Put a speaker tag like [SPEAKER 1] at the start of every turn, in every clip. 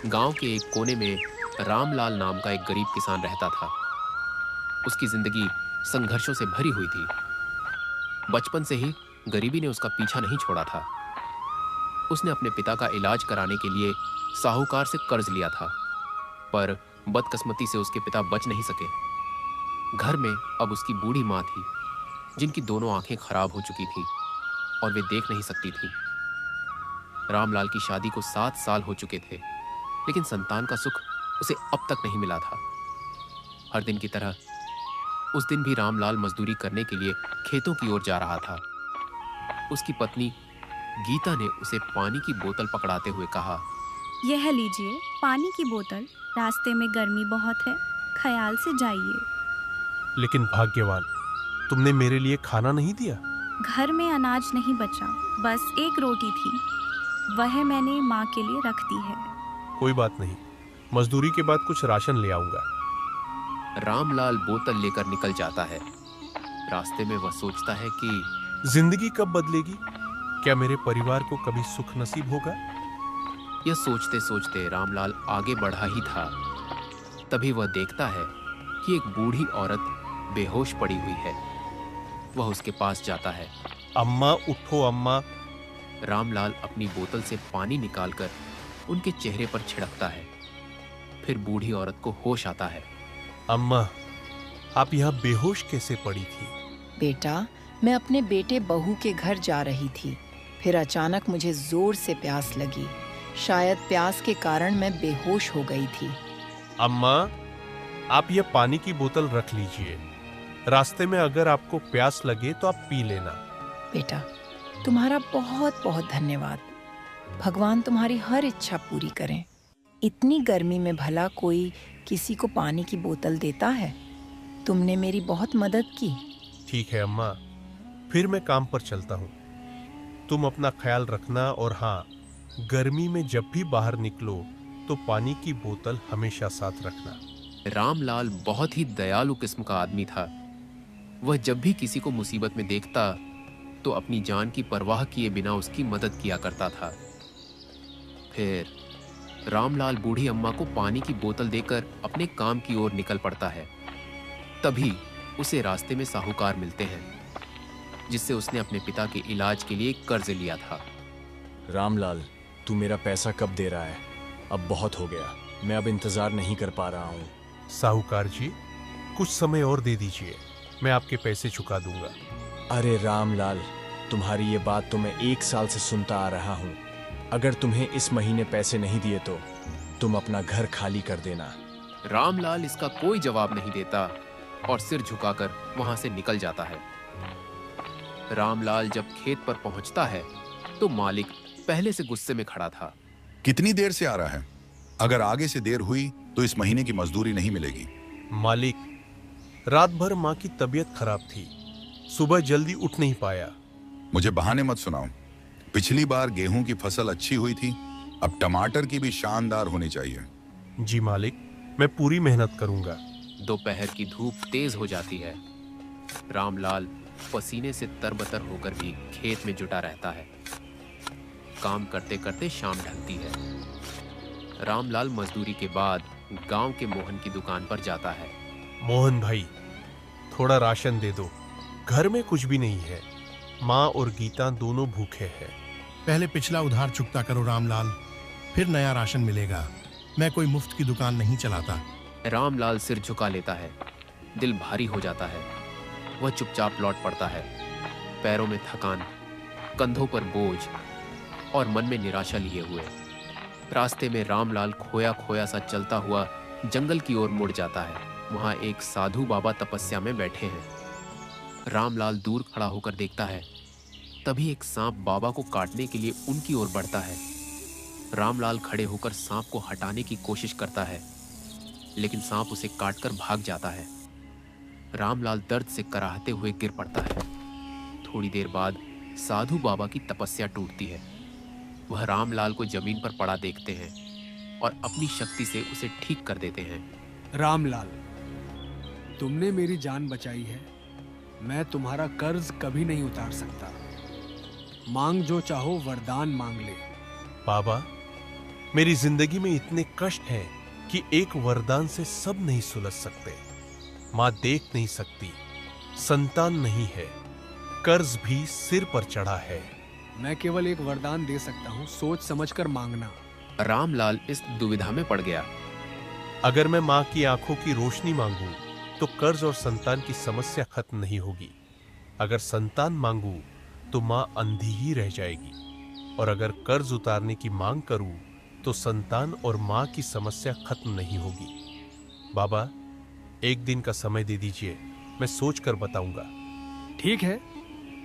[SPEAKER 1] गांव के एक कोने में रामलाल नाम का एक गरीब किसान रहता था। उसकी जिंदगी संघर्षों से भरी हुई थी। बचपन से ही गरीबी ने उसका पीछा नहीं छोड़ा था। उसने अपने पिता का इलाज कराने के लिए साहूकार से कर्ज लिया था, पर बदकिस्मती से उसके पिता बच नहीं सके। घर में अब उसकी बूढ़ी माँ थी, जिनकी दोनों आंखें खराब हो चुकी थी और वे देख नहीं सकती थी। रामलाल की शादी को 7 साल हो चुके थे, लेकिन संतान का सुख उसे अब तक नहीं मिला था। हर दिन की तरह उस दिन भी रामलाल मजदूरी करने के लिए खेतों की ओर जा रहा था। उसकी पत्नी गीता ने उसे पानी की बोतल पकड़ाते हुए कहा,
[SPEAKER 2] यह लीजिए पानी की बोतल, रास्ते में गर्मी बहुत है, ख्याल से जाइए।
[SPEAKER 3] लेकिन भाग्यवान, तुमने मेरे लिए खाना नहीं दिया।
[SPEAKER 2] घर में अनाज नहीं बचा, बस एक रोटी थी, वह मैंने माँ के लिए रख दी है।
[SPEAKER 3] कोई बात नहीं, मजदूरी के बाद कुछ राशन ले आऊंगा।
[SPEAKER 1] रामलाल बोतल लेकर निकल जाता है। रास्ते में वह सोचता है कि
[SPEAKER 3] जिंदगी कब बदलेगी, क्या मेरे परिवार को कभी सुख नसीब होगा।
[SPEAKER 1] यह सोचते सोचते रामलाल आगे बढ़ा ही था, तभी वह देखता है कि एक बूढ़ी औरत बेहोश पड़ी हुई है। वह उसके पास जाता है।
[SPEAKER 3] अम्मा उठो अम्मा।
[SPEAKER 1] रामलाल अपनी बोतल से पानी निकालकर उनके चेहरे पर छिड़कता है। फिर बूढ़ी औरत को होश आता है।
[SPEAKER 3] अम्मा, आप यहाँ बेहोश कैसे पड़ी थी?
[SPEAKER 4] बेटा, मैं अपने बेटे बहू के घर जा रही थी, फिर अचानक मुझे जोर से प्यास लगी। शायद प्यास के कारण मैं बेहोश हो गई थी।
[SPEAKER 3] अम्मा, आप यह पानी की बोतल रख लीजिए, रास्ते में अगर आपको प्यास लगे तो आप पी लेना।
[SPEAKER 4] बेटा, तुम्हारा बहुत बहुत धन्यवाद। भगवान तुम्हारी हर इच्छा पूरी करें। इतनी गर्मी में भला कोई किसी को पानी की बोतल देता है? तुमने मेरी बहुत मदद की।
[SPEAKER 3] ठीक है अम्मा, फिर मैं काम पर चलता हूँ। तुम अपना ख्याल रखना, और हाँ, गर्मी में जब भी बाहर निकलो तो पानी की बोतल हमेशा साथ रखना।
[SPEAKER 1] रामलाल बहुत ही दयालु किस्म का आदमी था। वह जब भी किसी को मुसीबत में देखता तो अपनी जान की परवाह किए बिना उसकी मदद किया करता था। फिर रामलाल बूढ़ी अम्मा को पानी की बोतल देकर अपने काम की ओर निकल पड़ता है। तभी उसे रास्ते में साहूकार मिलते हैं, जिससे उसने अपने पिता के इलाज के लिए कर्ज लिया था।
[SPEAKER 5] रामलाल, तू मेरा पैसा कब दे रहा है? अब बहुत हो गया, मैं अब इंतजार नहीं कर पा रहा हूँ।
[SPEAKER 3] साहूकार जी, कुछ समय और दे दीजिए, मैं आपके पैसे चुका दूंगा।
[SPEAKER 5] अरे रामलाल, तुम्हारी ये बात तो मैं 1 साल से सुनता आ रहा हूँ। अगर तुम्हें इस महीने पैसे नहीं दिए तो तुम अपना घर खाली कर देना।
[SPEAKER 1] रामलाल इसका कोई जवाब नहीं देता और सिर झुकाकर वहां से निकल जाता है। रामलाल जब खेत पर पहुंचता है तो मालिक पहले से गुस्से में खड़ा था।
[SPEAKER 6] कितनी देर से आ रहा है? अगर आगे से देर हुई तो इस महीने की मजदूरी नहीं मिलेगी।
[SPEAKER 3] मालिक, रात भर माँ की तबीयत खराब थी, सुबह जल्दी उठ नहीं पाया।
[SPEAKER 6] मुझे बहाने मत सुनाओ। पिछली बार गेहूं की फसल अच्छी हुई थी, अब टमाटर की भी शानदार होनी चाहिए।
[SPEAKER 3] जी मालिक, मैं पूरी मेहनत करूंगा।
[SPEAKER 1] दोपहर की धूप तेज हो जाती है। रामलाल पसीने से तरबतर होकर भी खेत में जुटा रहता है। काम करते करते शाम ढलती है। रामलाल मजदूरी के बाद गांव के मोहन की दुकान पर जाता है।
[SPEAKER 3] मोहन भाई, थोड़ा राशन दे दो, घर में कुछ भी नहीं है। माँ और गीता दोनों भूखे हैं।
[SPEAKER 7] पहले पिछला उधार चुकता करो रामलाल, फिर नया राशन मिलेगा। मैं कोई मुफ्त की दुकान नहीं चलाता।
[SPEAKER 1] रामलाल सिर झुका लेता है। दिल भारी हो जाता है। वह चुपचाप लौट पड़ता है। पैरों में थकान, कंधों पर बोझ और मन में निराशा लिए हुए। रास्ते में रामलाल खोया खोया सा चलता हुआ जंगल की ओर मुड़ जाता है। वहां एक साधु बाबा तपस्या में बैठे हैं। रामलाल दूर खड़ा होकर देखता है। तभी एक सांप बाबा को काटने के लिए उनकी ओर बढ़ता है। रामलाल खड़े होकर सांप को हटाने की कोशिश करता है, लेकिन सांप उसे काटकर भाग जाता है। रामलाल दर्द से कराहते हुए गिर पड़ता है। थोड़ी देर बाद साधु बाबा की तपस्या टूटती है। वह रामलाल को जमीन पर पड़ा देखते हैं और अपनी शक्ति से उसे ठीक कर देते हैं।
[SPEAKER 8] रामलाल, तुमने मेरी जान बचाई है। मैं तुम्हारा कर्ज कभी नहीं उतार सकता। मांग जो चाहो वरदान मांग ले।
[SPEAKER 3] बाबा, मेरी जिंदगी में इतने कष्ट हैं कि एक वरदान से सब नहीं सुलझ सकते। माँ देख नहीं सकती, संतान नहीं है, कर्ज भी सिर पर चढ़ा है।
[SPEAKER 8] मैं केवल एक वरदान दे सकता हूँ, सोच समझकर मांगना।
[SPEAKER 1] रामलाल इस दुविधा में पड़ गया।
[SPEAKER 3] अगर मैं माँ की आंखों की रोशनी मांगू तो कर्ज और संतान की समस्या खत्म नहीं होगी। अगर संतान मांगू तो माँ अंधी ही रह जाएगी। और अगर कर्ज उतारने की मांग करूं तो संतान और माँ की समस्या खत्म नहीं होगी। बाबा, एक दिन का समय दे दीजिए, मैं सोच कर बताऊंगा।
[SPEAKER 8] ठीक है,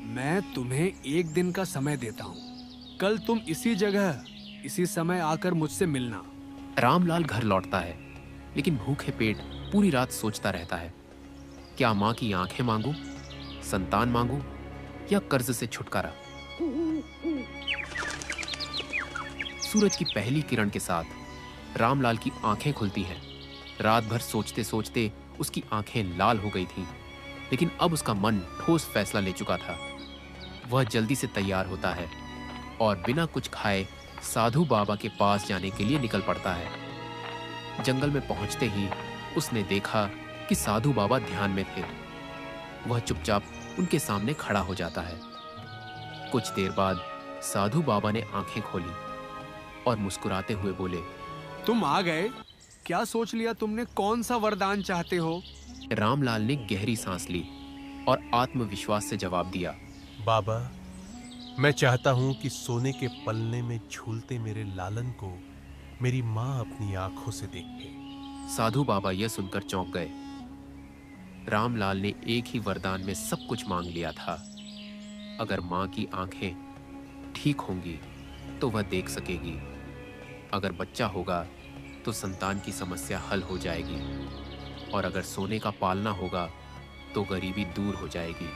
[SPEAKER 8] मैं तुम्हें एक दिन का समय देता हूँ। कल तुम इसी जगह इसी समय आकर मुझसे मिलना।
[SPEAKER 1] रामलाल घर लौटता है, लेकिन भूखे पेट पूरी रात सोचता रहता है। क्या माँ की आंखें मांगू, संतान मांगू या कर्ज से छुटकारा? सूरज की पहली किरण के साथ रामलाल की आंखें खुलती हैं। रात भर सोचते सोचते उसकी आंखें लाल हो गई थीं, लेकिन अब उसका मन ठोस फैसला ले चुका था। वह जल्दी से तैयार होता है और बिना कुछ खाए साधु बाबा के पास जाने के लिए निकल पड़ता है। जंगल में पहुंचते ही उसने देखा कि साधु बाबा ध्यान में थे। वह चुपचाप उनके सामने खड़ा हो जाता है। कुछ देर बाद साधु बाबा ने आंखें खोली और मुस्कुराते हुए बोले,
[SPEAKER 8] तुम आ गए। क्या सोच लिया तुमने? कौन सा वरदान चाहते हो?
[SPEAKER 1] रामलाल ने गहरी सांस ली और आत्मविश्वास से जवाब दिया,
[SPEAKER 3] बाबा, मैं चाहता हूं कि सोने के पलने में झूलते मेरे लालन को मेरी माँ अपनी आंखों से देखे।
[SPEAKER 1] साधु बाबा यह सुनकर चौंक गए। रामलाल ने एक ही वरदान में सब कुछ मांग लिया था। अगर माँ की आंखें ठीक होंगी तो वह देख सकेगी, अगर बच्चा होगा तो संतान की समस्या हल हो जाएगी, और अगर सोने का पालना होगा तो गरीबी दूर हो जाएगी।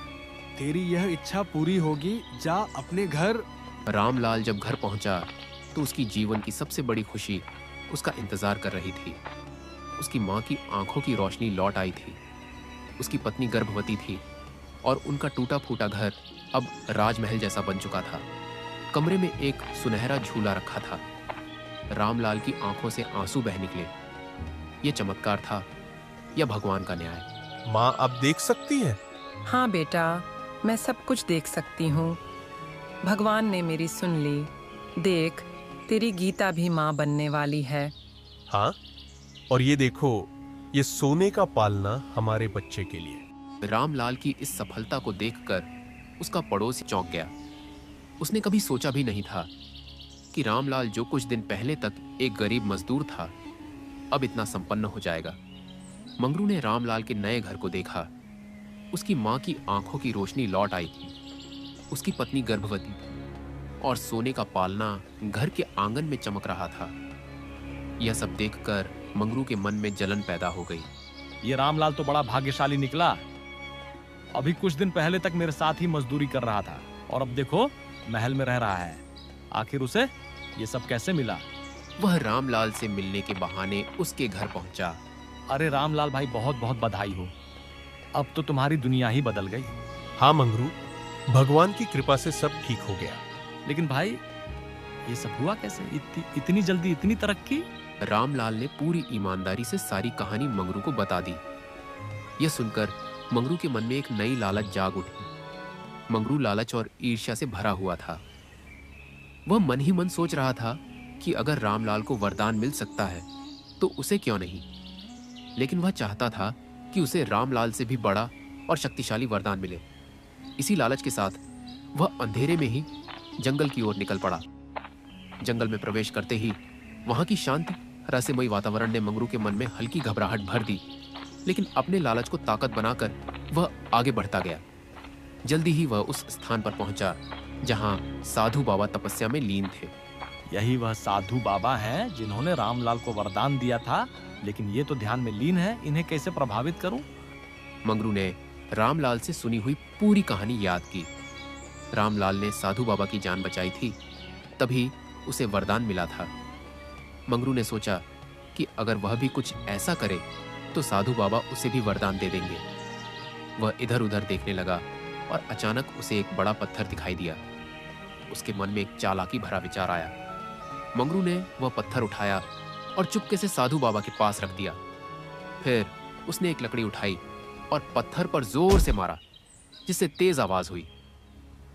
[SPEAKER 8] तेरी यह इच्छा पूरी होगी, जा अपने घर।
[SPEAKER 1] रामलाल जब घर पहुंचा तो उसकी जीवन की सबसे बड़ी खुशी उसका इंतजार कर रही थी। उसकी माँ की आंखों की रोशनी लौट आई थी। उसकी पत्नी गर्भवती थी और उनका टूटा फूटा घर अब राजमहल जैसा बन चुका था। कमरे में एक सुनहरा झूला रखा था। रामलाल की आंखों से आंसू बह निकले। यह चमत्कार था या भगवान का न्याय?
[SPEAKER 3] माँ अब देख सकती है?
[SPEAKER 4] हाँ बेटा, मैं सब कुछ देख सकती हूँ। भगवान ने मेरी सुन ली। देख, तेरी गीता भी माँ बनने वाली है।
[SPEAKER 3] हाँ, और ये देखो, ये सोने का पालना हमारे बच्चे के लिए।
[SPEAKER 1] रामलाल की इस सफलता को देखकर उसका पड़ोसी चौंक गया। उसने कभी सोचा भी नहीं था कि रामलाल, जो कुछ दिन पहले तक एक गरीब मजदूर था, अब इतना संपन्न हो जाएगा। मंगरू ने रामलाल के नए घर को देखा। उसकी माँ की आंखों की रोशनी लौट आई थी। उसकी पत्नी गर्भवती और सोने का पालना घर के आंगन में चमक रहा था। यह सब देखकर मंगरू के मन में जलन पैदा हो गई।
[SPEAKER 9] ये रामलाल तो बड़ा भाग्यशाली निकला। अभी कुछ दिन पहले तक मेरे साथ ही मजदूरी कर रहा था और अब देखो महल में रह रहा है। आखिर उसे ये सब कैसे मिला?
[SPEAKER 1] वह रामलाल से मिलने के बहाने उसके घर पहुंचा।
[SPEAKER 9] अरे रामलाल भाई, बहुत बहुत बधाई हो। अब तो तुम्हारी दुनिया ही बदल गई।
[SPEAKER 3] हाँ मंगरू, भगवान की कृपा से सब ठीक हो गया।
[SPEAKER 9] लेकिन भाई, ये सब हुआ कैसे? इतनी जल्दी इतनी तरक्की?
[SPEAKER 1] रामलाल ने पूरी ईमानदारी से सारी कहानी मंगरू को बता दी। यह सुनकर मंगरू के मन में एक नई लालच जाग उठी। मंगरू लालच और ईर्ष्या से भरा हुआ था। वह मन ही मन सोच रहा था कि अगर रामलाल को वरदान मिल सकता है तो उसे क्यों नहीं। लेकिन वह चाहता था कि उसे रामलाल से भी बड़ा और शक्तिशाली वरदान मिले। इसी लालच के साथ वह अंधेरे में ही जंगल की ओर निकल पड़ा। जंगल में प्रवेश करते ही वहां की शांत रहस्यमयी वातावरण ने मंगरू के मन में हल्की घबराहट भर दी, लेकिन अपने लालच को ताकत बनाकर वह आगे बढ़ता गया। जल्दी ही वह उस स्थान पर पहुंचा जहां साधु बाबा तपस्या में लीन थे।
[SPEAKER 9] यही वह साधु बाबा हैं जिन्होंने रामलाल को वरदान दिया था, लेकिन ये तो ध्यान में लीन है। इन्हें कैसे प्रभावित करूं?
[SPEAKER 1] मंगरू ने रामलाल से सुनी हुई पूरी कहानी याद की। रामलाल ने साधु बाबा की जान बचाई थी, तभी उसे वरदान मिला था। मंगरू ने सोचा कि अगर वह भी कुछ ऐसा करे तो साधु बाबा उसे भी वरदान दे देंगे। वह इधर उधर देखने लगा और अचानक उसे एक बड़ा पत्थर दिखाई दिया। उसके मन में एक चालाकी भरा विचार आया। मंगरू ने वह पत्थर उठाया और चुपके से साधु बाबा के पास रख दिया। फिर उसने एक लकड़ी उठाई और पत्थर पर जोर से मारा, जिससे तेज आवाज हुई।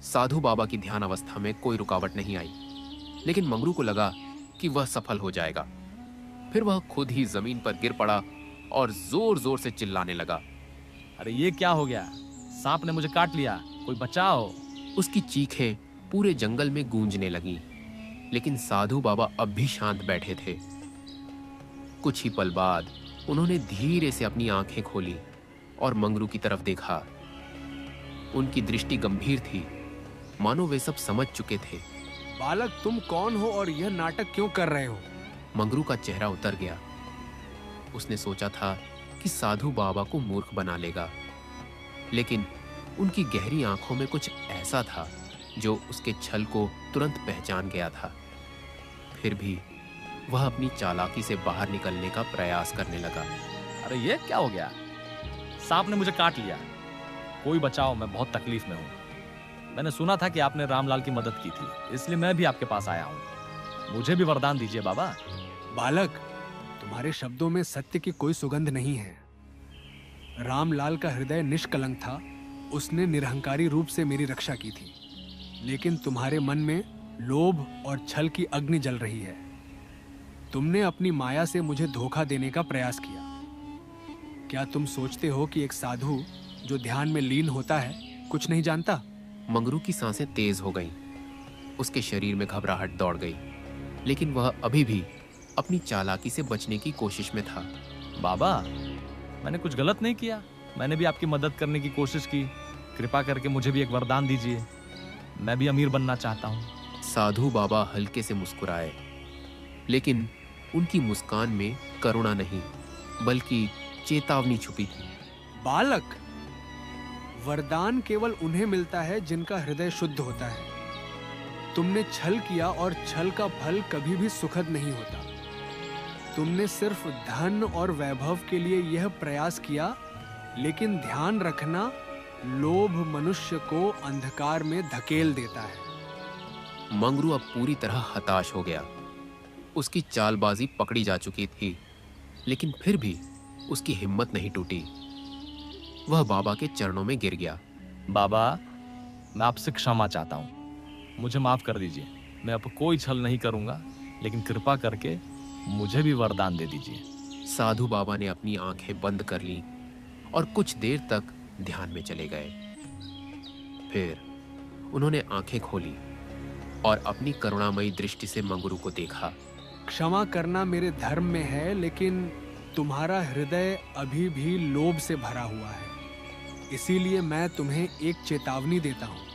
[SPEAKER 1] साधु बाबा की ध्यान अवस्था में कोई रुकावट नहीं आई, लेकिन मंगरू को लगा कि वह सफल हो जाएगा। फिर वह खुद ही जमीन पर गिर पड़ा और जोर जोर से चिल्लाने लगा,
[SPEAKER 9] अरे ये क्या हो गया? सांप ने मुझे काट लिया, कोई बचाओ।
[SPEAKER 1] उसकी चीखें पूरे जंगल में गूंजने लगीं, लेकिन साधु बाबा अब भी शांत बैठे थे। कुछ ही पल बाद उन्होंने धीरे से अपनी आंखें खोली और मंगरू की तरफ देखा। उनकी दृष्टि गंभीर थी, मानो वे सब समझ चुके थे।
[SPEAKER 8] बालक, तुम कौन हो और यह नाटक क्यों कर रहे हो?
[SPEAKER 1] मंगरू का चेहरा उतर गया। उसने सोचा था कि साधु बाबा को मूर्ख बना लेगा, लेकिन उनकी गहरी आंखों में कुछ ऐसा था जो उसके छल को तुरंत पहचान गया था। फिर भी वह अपनी चालाकी से बाहर निकलने का प्रयास करने लगा।
[SPEAKER 9] अरे ये क्या हो गया? सांप ने मुझे काट लिया, कोई बचाओ, मैं बहुत तकलीफ में हूँ। मैंने सुना था कि आपने रामलाल की मदद की थी, इसलिए मैं भी आपके पास आया हूँ। मुझे भी वरदान दीजिए बाबा।
[SPEAKER 8] बालक, तुम्हारे शब्दों में सत्य की कोई सुगंध नहीं है। रामलाल का हृदय निष्कलंक था, उसने निरहंकारी रूप से मेरी रक्षा की थी, लेकिन तुम्हारे मन में लोभ और छल की अग्नि जल रही है। तुमने अपनी माया से मुझे धोखा देने का प्रयास किया। क्या तुम सोचते हो कि एक साधु जो ध्यान में लीन होता है कुछ नहीं जानता?
[SPEAKER 1] मंगरू की सांसें तेज हो गईं। उसके शरीर में घबराहट दौड़ गई, लेकिन वह अभी भी अपनी चालाकी से बचने की कोशिश में था।
[SPEAKER 9] बाबा, मैंने कुछ गलत नहीं किया, मैंने भी आपकी मदद करने की कोशिश की। कृपा करके मुझे भी एक वरदान दीजिए, मैं भी अमीर बनना चाहता हूँ।
[SPEAKER 1] साधु बाबा हल्के से मुस्कुराए, लेकिन उनकी मुस्कान में करुणा नहीं बल्कि चेतावनी छुपी थी।
[SPEAKER 8] बालक, वरदान केवल उन्हें मिलता है जिनका हृदय शुद्ध होता है। तुमने छल किया और छल का फल कभी भी सुखद नहीं होता। तुमने सिर्फ धन और वैभव के लिए यह प्रयास किया, लेकिन ध्यान रखना, लोभ मनुष्य को अंधकार में धकेल देता है।
[SPEAKER 1] मंगरू अब पूरी तरह हताश हो गया। उसकी चालबाजी पकड़ी जा चुकी थी, लेकिन फिर भी उसकी हिम्मत नहीं टूटी। वह बाबा के चरणों में गिर गया।
[SPEAKER 9] बाबा, मैं आपसे क्षमा चाहता हूँ, मुझे माफ कर दीजिए। मैं अब कोई छल नहीं करूंगा, लेकिन कृपा करके मुझे भी वरदान दे दीजिए।
[SPEAKER 1] साधु बाबा ने अपनी आंखें बंद कर लीं और कुछ देर तक ध्यान में चले गए। फिर उन्होंने आंखें खोली और अपनी करुणामयी दृष्टि से मंगरू को देखा।
[SPEAKER 8] क्षमा करना मेरे धर्म में है, लेकिन तुम्हारा हृदय अभी भी लोभ से भरा हुआ है। इसीलिए मैं तुम्हें एक चेतावनी देता हूँ।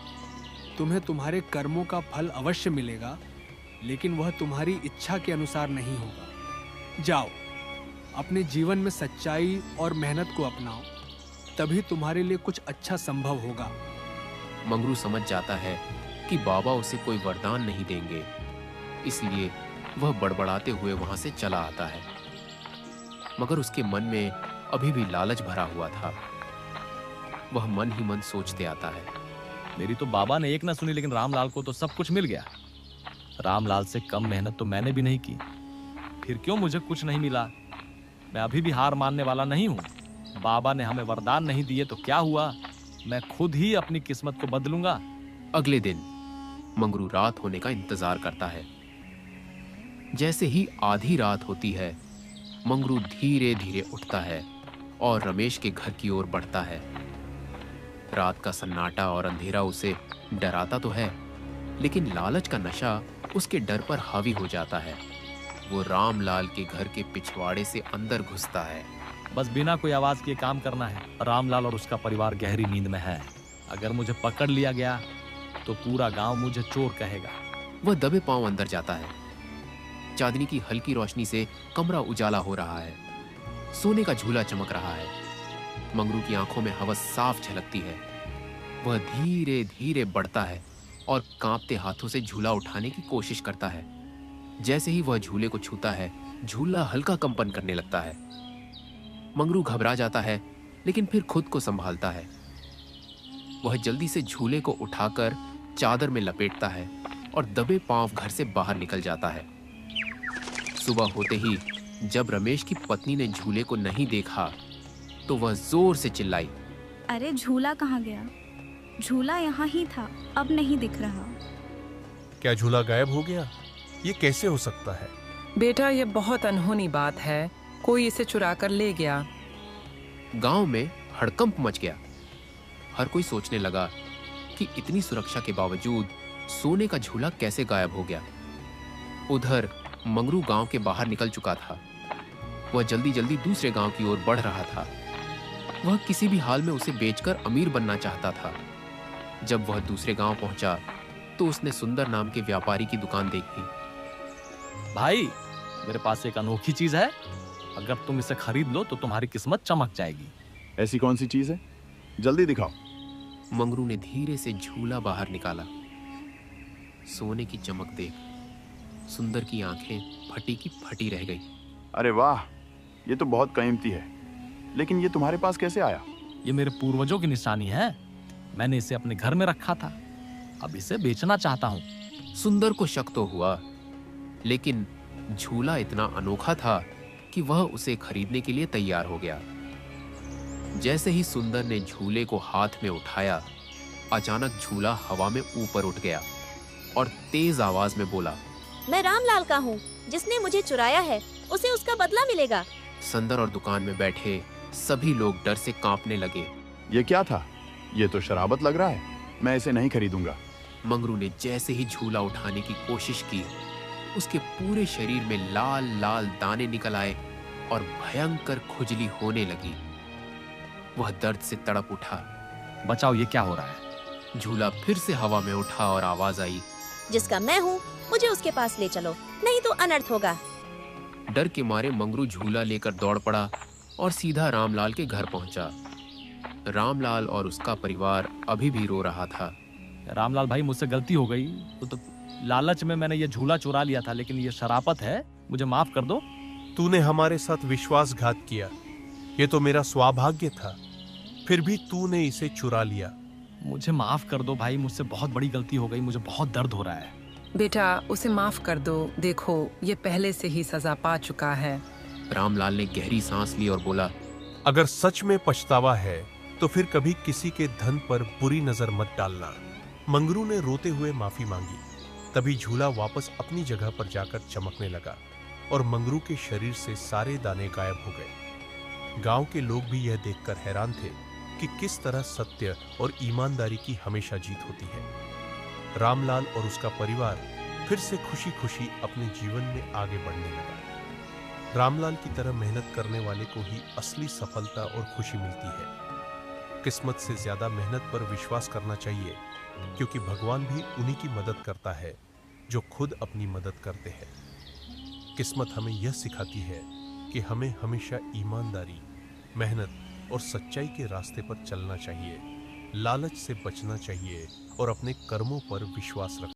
[SPEAKER 8] तुम्हें तुम्हारे कर्मों का फल अवश्य मिलेगा, लेकिन वह तुम्हारी इच्छा के अनुसार नहीं होगा। जाओ, अपने जीवन में सच्चाई और मेहनत को अपनाओ, तभी तुम्हारे लिए कुछ अच्छा संभव होगा।
[SPEAKER 1] मंगरू समझ जाता है कि बाबा उसे कोई वरदान नहीं देंगे, इसलिए वह बड़बड़ाते हुए वहां से चला आता है। मगर उसके मन में अभी भी लालच भरा हुआ था। वह मन ही मन सोचते आता है,
[SPEAKER 9] मेरी तो बाबा ने एक ना सुनी, लेकिन रामलाल को तो सब कुछ मिल गया। रामलाल से कम मेहनत तो मैंने भी नहीं की, फिर क्यों मुझे कुछ नहीं मिला? मैं अभी भी हार मानने वाला नहीं हूँ। बाबा ने हमें वरदान नहीं दिए तो क्या हुआ, मैं खुद ही अपनी किस्मत को बदलूंगा।
[SPEAKER 1] अगले दिन मंगरू रात होने का इंतजार करता है। जैसे ही आधी रात होती है, मंगरू धीरे धीरे उठता है और रमेश के घर की ओर बढ़ता है। रात का सन्नाटा और अंधेरा उसे डराता तो है, लेकिन लालच का नशा उसके डर पर हावी हो जाता है। वो रामलाल के घर के पिछवाड़े से अंदर घुसता है।
[SPEAKER 9] बस बिना कोई आवाज किए काम करना है। रामलाल और उसका परिवार गहरी नींद में है। अगर मुझे पकड़ लिया गया तो पूरा गांव मुझे चोर कहेगा।
[SPEAKER 1] वह दबे पांव अंदर जाता है। चांदनी की हल्की रोशनी से कमरा उजाला हो रहा है। सोने का झूला चमक रहा है। मंगरू की आंखों में हवस साफ झलकती है। वह धीरे धीरे बढ़ता है और कांपते हाथों से झूला उठाने की कोशिश करता है। जैसे ही वह झूले को छूता है, झूला हल्का कंपन करने लगता है। मंगरू घबरा जाता है, लेकिन फिर खुद को संभालता है। वह जल्दी से झूले को उठाकर चादर में लपेटता है और दबे पांव घर से बाहर निकल जाता है। सुबह होते ही जब रमेश की पत्नी ने झूले को नहीं देखा तो वह जोर से चिल्लाई,
[SPEAKER 2] अरे झूला कहाँ गया? झूला यहाँ ही था, अब नहीं दिख रहा।
[SPEAKER 3] क्या झूला गायब हो गया? ये कैसे हो सकता है?
[SPEAKER 10] बेटा, ये बहुत अनहोनी बात है, कोई इसे चुरा कर ले गया।
[SPEAKER 1] गांव में हड़कंप मच गया। हर कोई सोचने लगा कि इतनी सुरक्षा के बावजूद सोने का झूला कैसे गायब हो गया। उधर मंगरू गांव के बाहर निकल चुका था। वह जल्दी जल्दी दूसरे गांव की ओर बढ़ रहा था। वह किसी भी हाल में उसे बेचकर अमीर बनना चाहता था। जब वह दूसरे गांव पहुंचा तो उसने सुंदर नाम के व्यापारी की दुकान देखी।
[SPEAKER 9] भाई, मेरे पास एक अनोखी चीज है, अगर तुम इसे खरीद लो तो तुम्हारी किस्मत चमक जाएगी।
[SPEAKER 11] ऐसी कौन सी चीज है? जल्दी दिखाओ।
[SPEAKER 1] मंगरू ने धीरे से झूला बाहर निकाला। सोने की चमक देख सुंदर की आंखें फटी की फटी रह गई।
[SPEAKER 11] अरे वाह, ये तो बहुत कीमती है, लेकिन ये तुम्हारे पास कैसे आया?
[SPEAKER 9] ये मेरे पूर्वजों की निशानी है। मैंने इसे अपने घर में रखा था, अब इसे बेचना चाहता हूँ।
[SPEAKER 1] सुंदर को शक तो हुआ, लेकिन झूला इतना अनोखा था कि वह उसे खरीदने के लिए तैयार हो गया। जैसे ही सुंदर ने झूले को हाथ में उठाया, अचानक झूला हवा में ऊपर उठ गया और तेज आवाज में बोला,
[SPEAKER 12] मैं रामलाल का हूँ, जिसने मुझे चुराया है उसे उसका बदला मिलेगा।
[SPEAKER 1] संदर और दुकान में बैठे सभी लोग डर से कांपने लगे।
[SPEAKER 11] ये क्या था? ये तो शराबत लग रहा है, मैं इसे नहीं खरीदूंगा।
[SPEAKER 1] मंगरू ने जैसे ही झूला उठाने की कोशिश की, उसके पूरे शरीर में लाल लाल दाने निकल आए और भयंकर खुजली होने लगी। वह दर्द से तड़प उठा।
[SPEAKER 9] बचाओ, ये क्या हो रहा है?
[SPEAKER 1] झूला फिर से हवा में उठा और आवाज आई,
[SPEAKER 12] जिसका मैं हूँ मुझे उसके पास ले चलो, नहीं तो अनर्थ होगा।
[SPEAKER 1] डर के मारे मंगरू झूला लेकर दौड़ पड़ा और सीधा रामलाल के घर पहुंचा। रामलाल और उसका परिवार अभी भी रो रहा था।
[SPEAKER 9] रामलाल भाई, मुझसे गलती हो गई, तो लालच में मैंने ये झूला चुरा लिया था, लेकिन ये शराफत है, मुझे माफ कर दो।
[SPEAKER 3] तूने हमारे साथ विश्वासघात किया, ये तो मेरा सौभाग्य था, फिर भी तूने इसे चुरा लिया।
[SPEAKER 9] मुझे माफ कर दो भाई, मुझसे बहुत बड़ी गलती हो गई, मुझे बहुत दर्द हो रहा है।
[SPEAKER 10] बेटा, उसे माफ कर दो, देखो ये पहले से ही सजा पा चुका है।
[SPEAKER 1] रामलाल ने गहरी सांस ली और बोला,
[SPEAKER 3] अगर सच में पछतावा है तो फिर कभी किसी के धन पर बुरी नजर मत डालना। मंगरू ने रोते हुए माफी मांगी। तभी झूला वापस अपनी जगह पर जाकर चमकने लगा और मंगरू के शरीर से सारे दाने गायब हो गए। गांव के लोग भी यह देखकर हैरान थे कि किस तरह सत्य और ईमानदारी की हमेशा जीत होती है। रामलाल और उसका परिवार फिर से खुशी खुशी अपने जीवन में आगे बढ़ने लगा। रामलाल की तरह मेहनत करने वाले को ही असली सफलता और खुशी मिलती है। किस्मत से ज्यादा मेहनत पर विश्वास करना चाहिए, क्योंकि भगवान भी उन्हीं की मदद करता है जो खुद अपनी मदद करते हैं। किस्मत हमें यह सिखाती है कि हमें हमेशा ईमानदारी, मेहनत और सच्चाई के रास्ते पर चलना चाहिए, लालच से बचना चाहिए और अपने कर्मों पर विश्वास रखना